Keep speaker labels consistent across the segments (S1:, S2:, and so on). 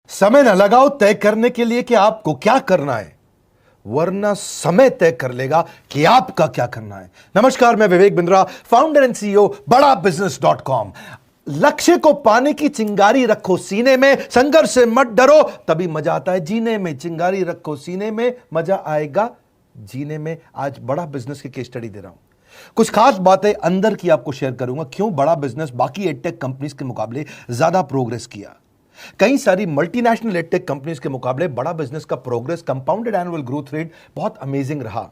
S1: समय न लगाओ तय करने के लिए कि आपको क्या करना है, वरना समय तय कर लेगा कि आपका क्या करना है। नमस्कार, मैं Vivek Bindra, founder and CEO बड़ा बिजनेस.com। लक्ष्य को पाने की चिंगारी रखो सीने में, संघर्ष से मत डरो, तभी मजा आता है जीने में। चिंगारी रखो सीने में, मजा आएगा जीने में। आज बड़ा बिजनेस की केस स्टडी दे रहा हूं, कुछ खास बातें अंदर की आपको शेयर करूंगा, क्यों बड़ा बिजनेस बाकी एडटेक कंपनीज के मुकाबले ज्यादा प्रोग्रेस किया। कई सारी मल्टीनेशनल एडटेक कंपनीज के मुकाबले बड़ा बिजनेस का progress, compounded annual growth rate बहुत अमेजिंग रहा।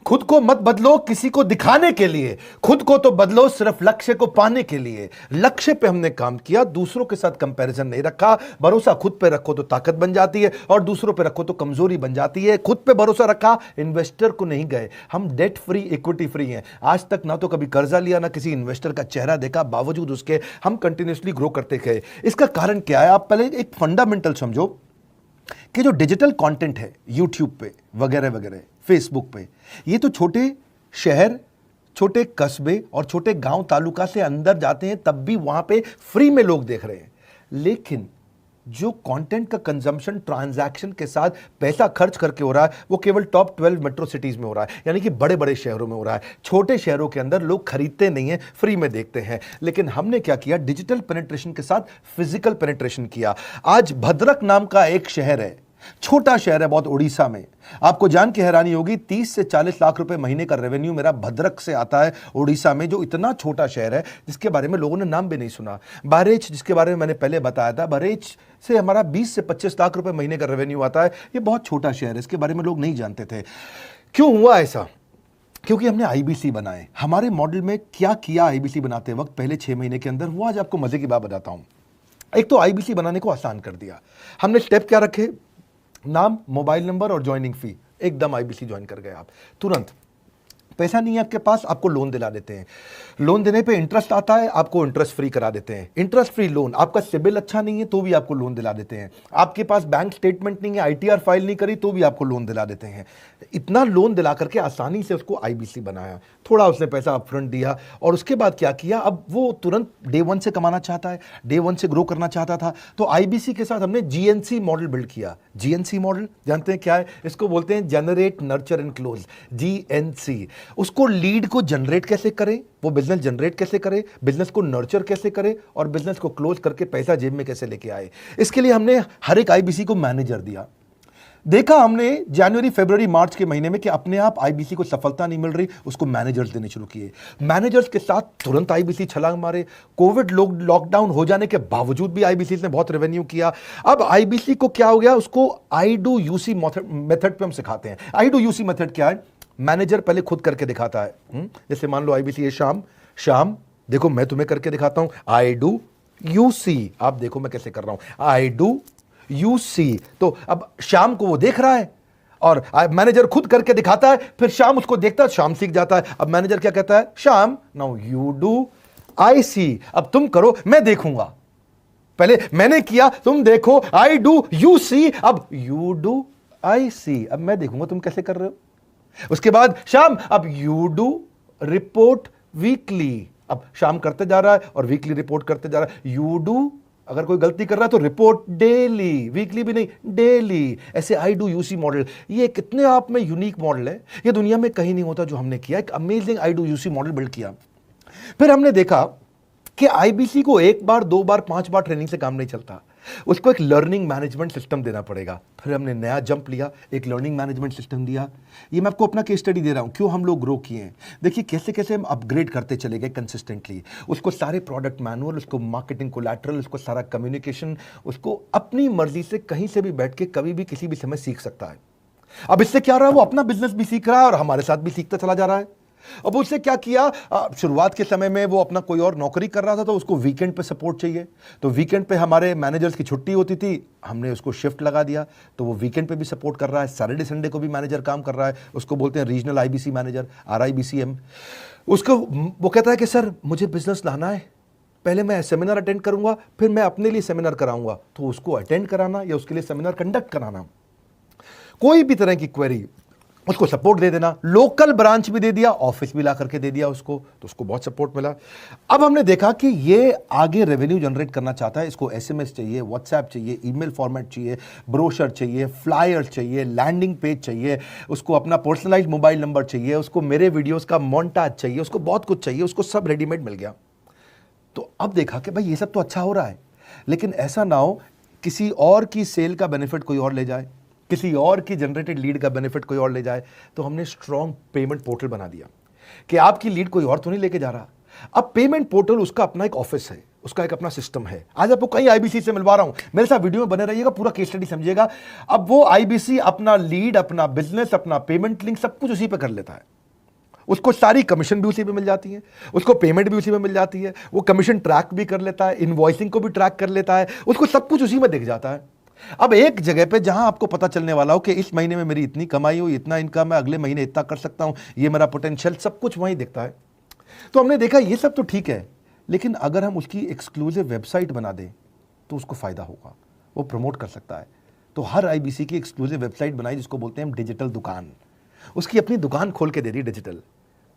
S1: खुद को मत बदलो किसी को दिखाने के लिए, खुद को तो बदलो सिर्फ लक्ष्य को पाने के लिए। लक्ष्य पे हमने काम किया, दूसरों के साथ कंपैरिजन नहीं रखा। भरोसा खुद पे रखो तो ताकत बन जाती है, और दूसरों पे रखो तो कमजोरी बन जाती है। खुद पे भरोसा रखा, इन्वेस्टर को नहीं गए। हम डेट फ्री, इक्विटी फ्री हैं। आज तक ना तो कभी कर्जा लिया, ना किसी इन्वेस्टर का चेहरा देखा, बावजूद उसके हम कंटिन्यूसली ग्रो करते गए। इसका कारण क्या है? आप पहले एक फंडामेंटल समझो कि जो डिजिटल कंटेंट है यूट्यूब पे वगैरह वगैरह, फेसबुक पे, ये तो छोटे शहर, छोटे कस्बे और छोटे गांव तालुका से अंदर जाते हैं, तब भी वहां पे फ्री में लोग देख रहे हैं। लेकिन जो कंटेंट का कंजम्पशन ट्रांजैक्शन के साथ पैसा खर्च करके हो रहा है, वो केवल टॉप 12 मेट्रो सिटीज में हो रहा है, यानी कि बड़े बड़े शहरों में हो रहा है। छोटे शहरों के अंदर लोग खरीदते नहीं हैं, फ्री में देखते हैं। लेकिन हमने क्या किया? डिजिटल पेनिट्रेशन के साथ फिजिकल पेनिट्रेशन किया। आज भद्रक नाम का एक शहर है, छोटा शहर है बहुत, उड़ीसा में। आपको जान के हैरानी होगी, 30 से 40 लाख रुपए महीने का रेवेन्यू मेरा भद्रक से आता है, उड़ीसा में, जो इतना छोटा शहर है जिसके बारे में लोगों ने नाम भी नहीं सुना। बहरेच, जिसके बारे में मैंने पहले बताया था, बहरेच से हमारा 20 से 25 लाख रुपए महीने का रेवेन्यू आता है। ये बहुत छोटा शहर है, इसके बारे में लोग नहीं जानते थे। क्यों हुआ ऐसा? क्योंकि हमने आईबीसी बनाए। हमारे मॉडल में क्या किया आईबीसी बनाते वक्त पहले 6 महीने के अंदर, वो आज आपको मजे की बात बताता हूं। एक तो आईबीसी बनाने को आसान कर दिया हमने। स्टेप क्या रखे? नाम, मोबाइल नंबर और ज्वाइनिंग फी। एकदम आईबीसी ज्वाइन कर गए आप तुरंत। पैसा नहीं है आपके पास, आपको लोन दिला देते हैं। लोन देने पे इंटरेस्ट आता है, आपको इंटरेस्ट फ्री करा देते हैं। Interest free loan. आपका सिबिल अच्छा नहीं है तो भी आपको लोन दिला देते हैं। आपके पास बैंक स्टेटमेंट नहीं है, आईटीआर फाइल नहीं करी, तो भी आपको लोन दिला देते हैं। इतना लोन दिला करके आसानी से उसको आईबीसी बनाया। थोड़ा उसने पैसा अपफ्रंट दिया, और उसके बाद क्या किया? अब वो तुरंत डे 1 से कमाना चाहता है, डे 1 से ग्रो करना चाहता था। तो आईबीसी के साथ हमने जीएनसी मॉडल बिल्ड किया। जीएनसी मॉडल जानते हैं क्या है? इसको बोलते हैं generate, nurture and close, GNC. उसको लीड को जनरेट कैसे करें, वो बिजनेस जनरेट कैसे करे, बिजनेस को नर्चर कैसे करे, और बिजनेस को क्लोज करके पैसा जेब में कैसे लेके आए। इसके लिए हमने हर एक आईबीसी को मैनेजर दिया। देखा हमने जनवरी, फरवरी, मार्च के महीने में कि अपने आप आईबीसी को सफलता नहीं मिल रही, उसको मैनेजर्स देने शुरू किए। मैनेजर्स के साथ तुरंत आईबीसी छलांग मारे। कोविड लॉकडाउन हो जाने के बावजूद भी आईबीसी ने बहुत रेवेन्यू किया। अब आईबीसी को क्या हो गया? उसको आई डू यूसी मेथड पे हम सिखाते हैं। आई डू यूसी मेथड क्या है? मैनेजर पहले खुद करके दिखाता है। जैसे मान लो आईबीसी है, शाम देखो मैं तुम्हें करके दिखाता हूं, आई डू यूसी। आप देखो मैं कैसे कर रहा हूं, आई डू यूसी। तो अब शाम को वो देख रहा है, और मैनेजर खुद करके दिखाता है, फिर शाम उसको देखता है, शाम सीख जाता है। अब मैनेजर क्या कहता है? शाम, नाउ यू डू आई सी। अब तुम करो, मैं देखूंगा। पहले मैंने किया, तुम देखो, आई डू यू सी, अब यू डू आई सी। अब मैं देखूंगा तुम कैसे कर रहे हो। उसके बाद शाम, अब यू डू रिपोर्ट वीकली। अब शाम करते जा रहा है और वीकली रिपोर्ट करते जा रहा है। यू डू, अगर कोई गलती कर रहा है तो रिपोर्ट डेली, वीकली भी नहीं, डेली। ऐसे आई डू यूसी मॉडल, ये कितने आप में यूनिक मॉडल है, ये दुनिया में कहीं नहीं होता जो हमने किया। एक amazing I do UC model build किया। फिर हमने देखा कि आईबीसी को 1 बार, 2 बार, 5 बार ट्रेनिंग से काम नहीं चलता, उसको एक लर्निंग मैनेजमेंट सिस्टम देना पड़ेगा। फिर हमने नया जंप लिया, एक लर्निंग मैनेजमेंट सिस्टम दिया। ये मैं आपको अपना केस स्टडी दे रहा हूं, क्यों हम लोग ग्रो किए हैं। देखिए कैसे कैसे हम अपग्रेड करते चले गए कंसिस्टेंटली। उसको सारे प्रोडक्ट मैनुअल, उसको मार्केटिंग कोलैटरल, उसको सारा कम्युनिकेशन, उसको अपनी मर्जी से कहीं से भी बैठ के कभी भी किसी भी समय सीख सकता है। अब इससे क्या रहा है? वो अपना बिजनेस भी सीख रहा है और हमारे साथ भी सीखता चला जा रहा है। अब उससे क्या किया? शुरुआत के समय में वो अपना कोई और नौकरी कर रहा था, तो उसको वीकेंड पे सपोर्ट चाहिए। तो वीकेंड पे हमारे मैनेजर्स की छुट्टी होती थी, हमने उसको शिफ्ट लगा दिया, तो वो वीकेंड पे भी सपोर्ट कर रहा है। सैटरडे संडे को भी मैनेजर काम कर रहा है। उसको बोलते हैं रीजनल आईबीसी मैनेजर, RIBCM। उसको वो कहता है कि सर मुझे बिजनेस लाना है, पहले मैं सेमिनार अटेंड करूंगा, फिर मैं अपने लिए सेमिनार कराऊंगा। तो उसको अटेंड कराना या उसके लिए सेमिनार कंडक्ट कराना, कोई भी तरह की क्वेरी, उसको सपोर्ट दे देना, लोकल ब्रांच भी दे दिया, ऑफिस भी ला करके दे दिया उसको, तो उसको बहुत सपोर्ट मिला। अब हमने देखा कि ये आगे रेवेन्यू जनरेट करना चाहता है, इसको एसएमएस चाहिए, व्हाट्सएप चाहिए, ईमेल फॉर्मेट चाहिए, ब्रोशर चाहिए, फ्लायर चाहिए, लैंडिंग पेज चाहिए, उसको अपना पर्सनलाइज्ड मोबाइल नंबर चाहिए, उसको मेरे वीडियोस का मोन्टाज चाहिए, उसको बहुत कुछ चाहिए, उसको सब रेडीमेड मिल गया। तो अब देखा कि भाई ये सब तो अच्छा हो रहा है, लेकिन ऐसा ना हो किसी और की सेल का बेनिफिट कोई और ले जाए, किसी और की जनरेटेड लीड का बेनिफिट कोई और ले जाए। तो हमने स्ट्रॉन्ग पेमेंट पोर्टल बना दिया कि आपकी लीड कोई और तो नहीं लेके जा रहा। अब पेमेंट पोर्टल उसका अपना एक ऑफिस है, उसका एक अपना सिस्टम है। आज आपको कई आईबीसी से मिलवा रहा हूं, मेरे साथ वीडियो में बने रहिएगा, पूरा केस स्टडी समझिएगा। अब वो आईबीसी अपना लीड, अपना बिजनेस, अपना पेमेंट लिंक सब कुछ उसी पे कर लेता है। उसको सारी कमीशन भी उसी पे मिल जाती है, उसको पेमेंट भी उसी में मिल जाती है, वो कमीशन ट्रैक भी कर लेता है, इनवॉइसिंग को भी ट्रैक कर लेता है, उसको सब कुछ उसी में दिख जाता है। अब एक जगह पे जहां आपको पता चलने वाला हो कि इस महीने में मेरी इतनी कमाई हो, इतना इनकम है, अगले महीने इतना कर सकता हूं, ये मेरा पोटेंशियल, सब कुछ वहीं दिखता है। तो हमने देखा ये सब तो ठीक है, लेकिन अगर हम उसकी एक्सक्लूसिव वेबसाइट बना दें तो उसको फायदा होगा, वो प्रमोट कर सकता है। तो हर आईबीसी की एक्सक्लूसिव वेबसाइट बनाई, जिसको बोलते हैं हम डिजिटल दुकान। उसकी अपनी दुकान खोल के दे दी डिजिटल।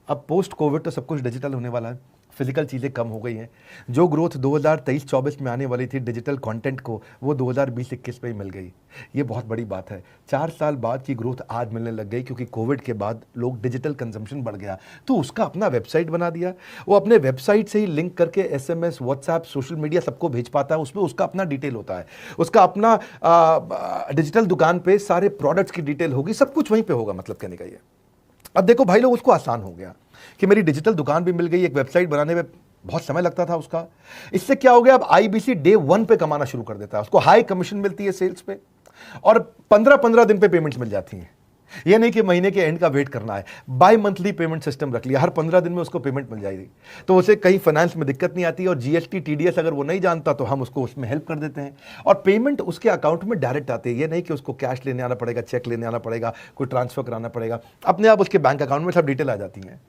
S1: अब पोस्ट कोविड तो सब कुछ डिजिटल होने वाला है, फिजिकल चीज़ें कम हो गई हैं। जो ग्रोथ 2023-24 में आने वाली थी डिजिटल कंटेंट को, वो 2020-21 में ही मिल गई। ये बहुत बड़ी बात है। 4 साल बाद की ग्रोथ आज मिलने लग गई, क्योंकि कोविड के बाद लोग डिजिटल कंजम्पशन बढ़ गया। तो उसका अपना वेबसाइट बना दिया, वो अपने वेबसाइट से ही लिंक करके एसएमएस, व्हाट्सएप, सोशल मीडिया सबको भेज पाता है। उसमें उसका अपना डिटेल होता है, उसका अपना डिजिटल दुकान पे सारे प्रोडक्ट्स की डिटेल होगी, सब कुछ वहीं पर होगा। मतलब कहने का ये, अब देखो भाई लोग, उसको आसान हो गया कि मेरी डिजिटल दुकान भी मिल गई। एक वेबसाइट बनाने में बहुत समय लगता था उसका। इससे क्या हो गया, अब आईबीसी डे 1 पे कमाना शुरू कर देता है। उसको हाई कमीशन मिलती है सेल्स पे, और 15-15 दिन पे पेमेंट्स मिल जाती हैं। ये नहीं कि महीने के एंड का वेट करना है, बाई मंथली पेमेंट सिस्टम रख लिया, हर 15 दिन में उसको पेमेंट मिल जाएगी। तो उसे कहीं फाइनेंस में दिक्कत नहीं आती, और जीएसटी, टीडीएस अगर वो नहीं जानता तो हम उसको उसमें हेल्प कर देते हैं, और पेमेंट उसके अकाउंट में डायरेक्ट आती है। ये नहीं कि उसको कैश लेने आना पड़ेगा, चेक लेने आना पड़ेगा, कोई ट्रांसफर कराना पड़ेगा, अपने आप उसके बैंक अकाउंट में सब डिटेल आ जाती हैं।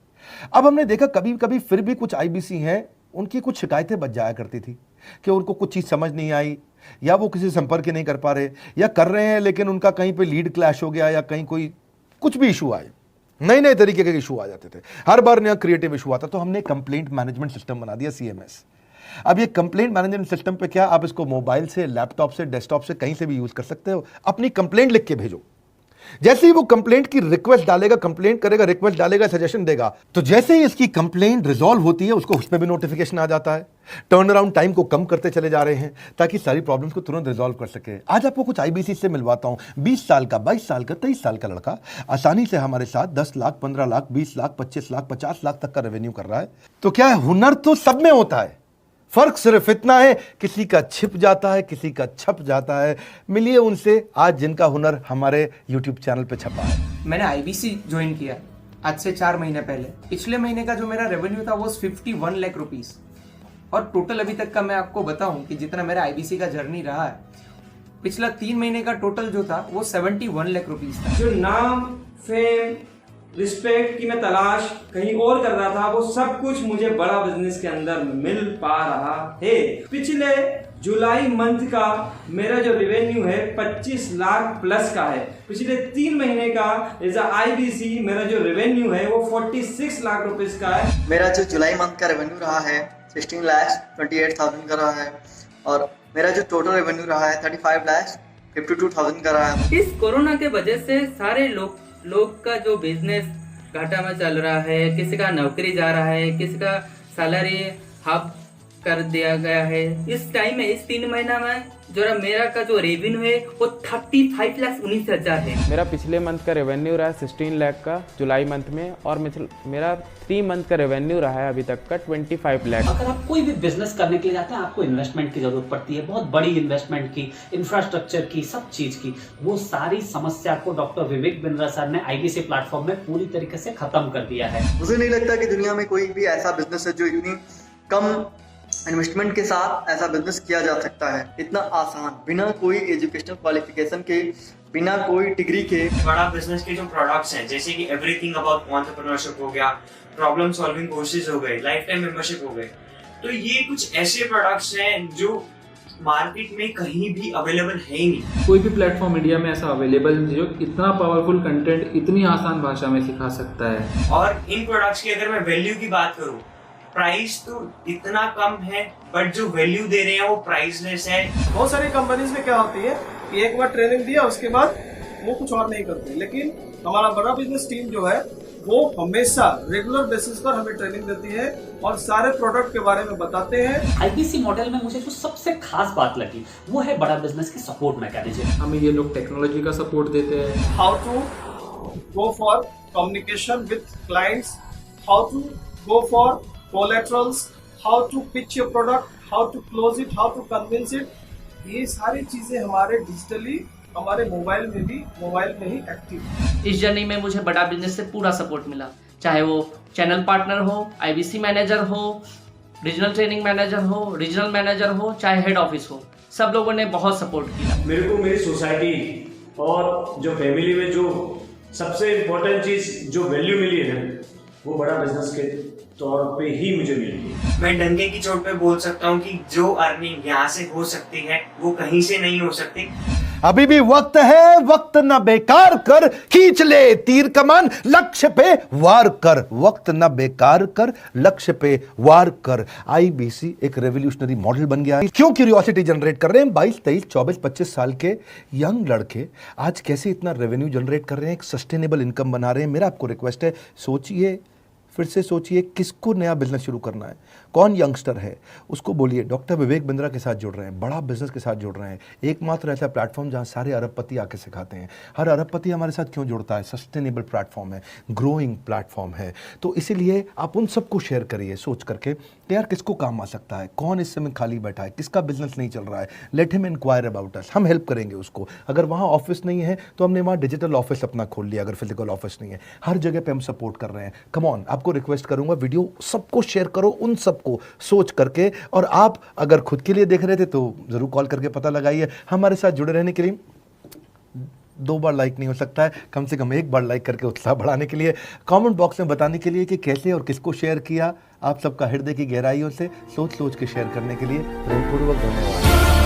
S1: अब हमने देखा कभी कभी फिर भी कुछ आईबीसी हैं, उनकी कुछ शिकायतें बच जाया करती थी कि उनको कुछ चीज़ समझ नहीं आई, या वो किसी संपर्क ही नहीं कर पा रहे, या कर रहे हैं लेकिन उनका कहीं पे लीड क्लैश हो गया, या कहीं कोई कुछ भी इशू आए, नए नए तरीके के इशू आ जाते थे, हर बार नया क्रिएटिव इशू आता। तो हमने कंप्लेंट मैनेजमेंट सिस्टम बना दिया, सीएमएस। अब ये कंप्लेंट मैनेजमेंट सिस्टम पे क्या, आप इसको मोबाइल से, लैपटॉप से, डेस्कटॉप से, कहीं से भी यूज कर सकते हो। अपनी कंप्लेंट लिख के भेजो, जैसे ही वो कंप्लेंट की रिक्वेस्ट डालेगा, कंप्लेंट करेगा, रिक्वेस्ट डालेगा, सजेशन देगा, तो जैसे ही इसकी कंप्लेंट रिजॉल्व होती है उसको उसमें भी नोटिफिकेशन आ जाता है। टर्न अराउंड टाइम को कम करते चले जा रहे हैं, ताकि सारी प्रॉब्लम्स को तुरंत रिजॉल्व कर सके। आज आपको कुछ आईबीसी से मिलवाता हूं, 20 साल का, 22 साल का, 23 साल का लड़का आसानी से हमारे साथ 10 लाख, 15 लाख, 20 लाख, 25 लाख, 50 लाख तक का रेवेन्यू कर रहा है। तो क्या है, हुनर तो सब में होता है, फर्क सिर्फ इतना है किसी का छिप जाता है, किसी का छप जाता है। मिलिए उनसे आज जिनका हुनर हमारे YouTube चैनल पे छपा है।
S2: मैंने आईबीसी ज्वाइन किया आज से 4 महीने पहले। पिछले महीने का जो मेरा रेवेन्यू था वो 51 लाख रुपीस, और टोटल अभी तक का मैं आपको बताऊं कि जितना मेरा आईबीसी का जर्नी रहा है, पिछला 3 महीने का टोटल जो था वो 71 लाख रुपीस था।
S3: जो नाम, फेम, रिस्पेक्ट की मैं तलाश कहीं और कर रहा था, वो सब कुछ मुझे बड़ा बिजनेस के अंदर मिल पा रहा है। पिछले जुलाई मंथ का मेरा जो रेवेन्यू है 25 लाख प्लस का है। पिछले 3 महीने का एज अ आईबीसी मेरा जो रेवेन्यू है वो 46 लाख रुपीस का है।
S4: मेरा जो जुलाई मंथ का रेवेन्यू रहा है 16 लाख 28,000 का रहा है, और मेरा जो टोटल रेवेन्यू रहा है 35 लाख 52,000 का रहा है।
S5: इस कोरोना के वजह से सारे लोग का जो बिजनेस घाटा में चल रहा है, किसी का नौकरी जा रहा है, किसी का सैलरी हाफ कर दिया गया है। इस टाइम में, इस 3 महीना में जो मेरा का जो रेवेन्यू है वो 35,19,000 है।
S6: मेरा पिछले मंथ का रेवेन्यू रहा है 16 लाख का जुलाई मंथ में, और मेरा 3 मंथ का रेवेन्यू रहा है अभी तक का 25 लाख।
S7: अगर आप कोई भी बिजनेस करने के लिए जाते हैं, आपको इन्वेस्टमेंट की जरूरत पड़ती है, बहुत बड़ी इन्वेस्टमेंट की, इंफ्रास्ट्रक्चर की, सब चीज की। वो सारी समस्या को डॉक्टर विवेक बिंद्रा सर ने आईबीसी प्लेटफॉर्म में पूरी तरीके से खत्म कर दिया है।
S4: मुझे नहीं लगता कि दुनिया में कोई भी ऐसा बिजनेस है जो इतनी कम इन्वेस्टमेंट के साथ ऐसा बिजनेस किया जा सकता है, इतना आसान, बिना कोई एजुकेशनल क्वालिफिकेशन के, बिना कोई डिग्री के।
S3: बड़ा बिजनेस के जो प्रोडक्ट्स हैं, जैसे कि एवरीथिंग अबाउट एंटरप्रेन्योरशिप हो गया, प्रॉब्लम सॉल्विंग कोर्सेज हो गए, लाइफ टाइम मेंबरशिप हो गए, तो ये कुछ ऐसे प्रोडक्ट्स हैं जो
S8: मार्केट में कहीं भी अवेलेबल है ही नहीं।
S9: कोई भी प्लेटफॉर्म इंडिया में ऐसा अवेलेबल नहीं जो इतना पावरफुल कंटेंट इतनी आसान भाषा में सिखा सकता है।
S8: और इन प्रोडक्ट्स की अगर मैं वैल्यू की बात करूं, प्राइस तो इतना कम है बट जो वैल्यू दे रहे हैं वो प्राइसलेस है।
S10: बहुत सारी कंपनीज में क्या होती है कि एक बार ट्रेनिंग दिया उसके बाद वो कुछ और नहीं करते, लेकिन हमारा बड़ा बिजनेस टीम जो है वो हमेशा रेगुलर बेसिस पर हमें ट्रेनिंग देती है और सारे प्रोडक्ट के बारे में बताते हैं।
S7: आईबीसी मॉडल में मुझे जो सबसे खास बात लगी वो है बड़ा बिजनेस की सपोर्ट मैकेनिज्म।
S9: हमें ये लोग टेक्नोलॉजी का सपोर्ट देते हैं।
S10: How to go for communication with clients, how to go for collaterals, how to pitch your product, how to close it, how to convince it, ये सारी चीजें हमारे डिजिटली हमारे मोबाइल में ही एक्टिव।
S11: इस जर्नी में मुझे बड़ा बिजनेस से पूरा सपोर्ट मिला, चाहे वो चैनल पार्टनर हो, आईबीसी मैनेजर हो, रीजनल ट्रेनिंग मैनेजर हो, रीजनल मैनेजर हो, चाहे हेड ऑफिस हो, सब लोगों ने बहुत सपोर्ट किया।
S12: मेरे को मेरी सोसाइटी और जो फैमिली में जो सबसे इम्पोर्टेंट चीज़ जो वैल्यू मिली है ना, वो बड़ा बिजनेस के तौर पे ही मुझे मिली।
S8: मैं डंके की चोट पे बोल सकता हूँ कि जो अर्निंग यहाँ से हो सकती है वो कहीं से नहीं हो सकती।
S1: अभी भी वक्त है, वक्त न बेकार कर, खींच ले तीर कमान, लक्ष्य पे वार कर, वक्त न बेकार कर, लक्ष्य पे वार कर। आईबीसी एक रेवोल्यूशनरी मॉडल बन गया है। क्यों क्यूरियोसिटी जनरेट कर रहे हैं 22, 23, 24, 25 साल के यंग लड़के आज कैसे इतना रेवेन्यू जनरेट कर रहे हैं, एक सस्टेनेबल इनकम बना रहे हैं। मेरा आपको रिक्वेस्ट है, सोचिए, फिर से सोचिए किसको नया बिजनेस शुरू करना है, कौन यंगस्टर है, उसको बोलिए डॉक्टर विवेक बिंद्रा के साथ जुड़ रहे हैं, बड़ा बिजनेस के साथ जुड़ रहे हैं। एकमात्र ऐसा प्लेटफॉर्म जहां सारे अरबपति आके सिखाते हैं। हर अरबपति हमारे साथ क्यों जुड़ता है? सस्टेनेबल प्लेटफॉर्म है, ग्रोइंग प्लेटफॉर्म है। तो इसीलिए आप उन सबको शेयर करिए सोच करके कि यार किसको काम आ सकता है, कौन इस समय खाली बैठा है, किसका बिजनेस नहीं चल रहा है, let him inquire about us, हम हेल्प करेंगे उसको। अगर वहाँ ऑफिस नहीं है तो हमने वहाँ डिजिटल ऑफिस अपना खोल लिया, अगर फिजिकल ऑफिस नहीं है, हर जगह पे हम सपोर्ट कर रहे हैं। कम ऑन, आपको रिक्वेस्ट करूंगा वीडियो सबको शेयर करो, उन सबको सोच करके। और आप अगर खुद के लिए देख रहे थे तो जरूर कॉल करके पता लगाइए। हमारे साथ जुड़े रहने के लिए 2 बार लाइक नहीं हो सकता है, कम से कम 1 बार लाइक करके उत्साह बढ़ाने के लिए, कमेंट बॉक्स में बताने के लिए कि कैसे और किसको शेयर किया। आप सबका हृदय की गहराइयों से सोच सोच के शेयर करने के लिए प्रेमपूर्वक धन्यवाद।